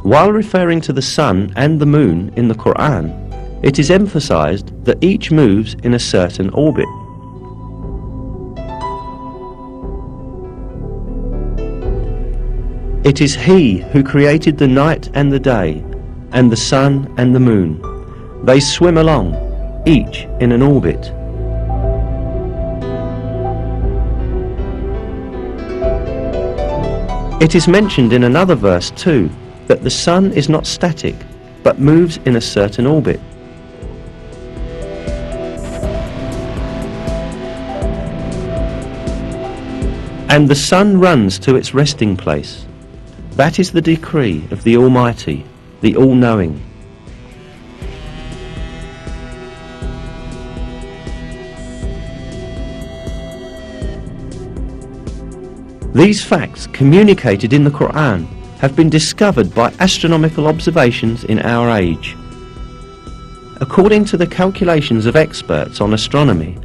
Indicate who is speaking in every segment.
Speaker 1: While referring to the sun and the moon in the Quran, it is emphasized that each moves in a certain orbit. It is He who created the night and the day, and the sun and the moon. They swim along, each in an orbit. It is mentioned in another verse too, that the sun is not static, but moves in a certain orbit. And the sun runs to its resting place. That is the decree of the Almighty, the All-Knowing. These facts communicated in the Quran have been discovered by astronomical observations in our age. According to the calculations of experts on astronomy,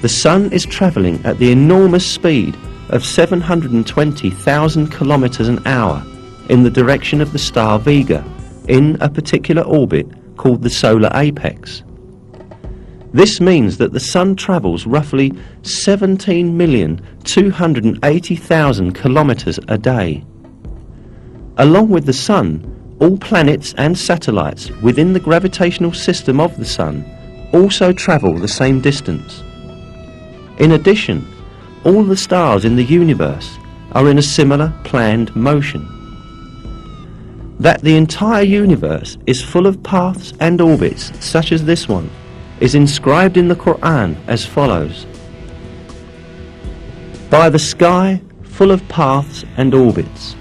Speaker 1: the sun is travelling at the enormous speed of 720,000 kilometers an hour in the direction of the star Vega in a particular orbit called the solar apex. This means that the sun travels roughly 17,280,000 kilometers a day. Along with the sun, all planets and satellites within the gravitational system of the sun also travel the same distance. In addition, all the stars in the universe are in a similar planned motion. That the entire universe is full of paths and orbits such as this one is inscribed in the Quran as follows: by the sky full of paths and orbits.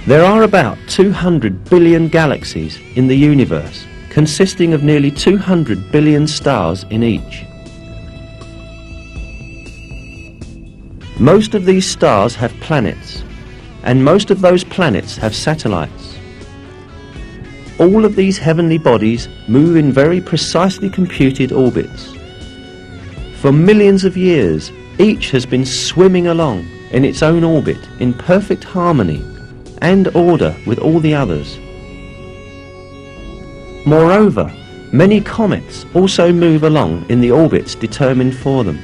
Speaker 1: There are about 200 billion galaxies in the universe, consisting of nearly 200 billion stars in each. Most of these stars have planets, and most of those planets have satellites. All of these heavenly bodies move in very precisely computed orbits. For millions of years, each has been swimming along in its own orbit in perfect harmony and order with all the others. Moreover, many comets also move along in the orbits determined for them.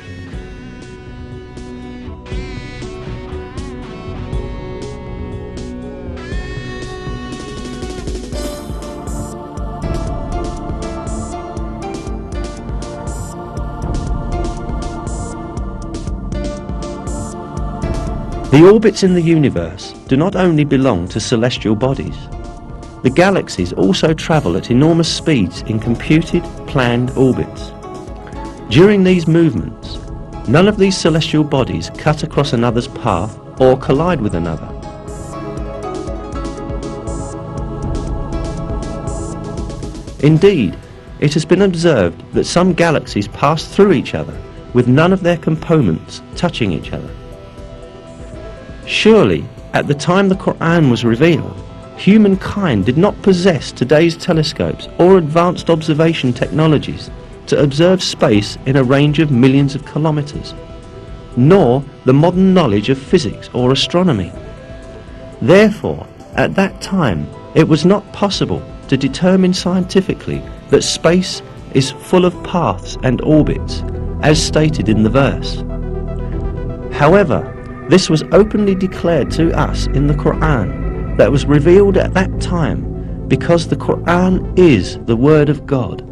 Speaker 1: The orbits in the universe do not only belong to celestial bodies. The galaxies also travel at enormous speeds in computed, planned orbits. During these movements, none of these celestial bodies cut across another's path or collide with another. Indeed, it has been observed that some galaxies pass through each other with none of their components touching each other. Surely, at the time the Quran was revealed, humankind did not possess today's telescopes or advanced observation technologies to observe space in a range of millions of kilometers, nor the modern knowledge of physics or astronomy. Therefore, at that time, it was not possible to determine scientifically that space is full of paths and orbits, as stated in the verse. However, this was openly declared to us in the Quran that was revealed at that time, because the Quran is the Word of God.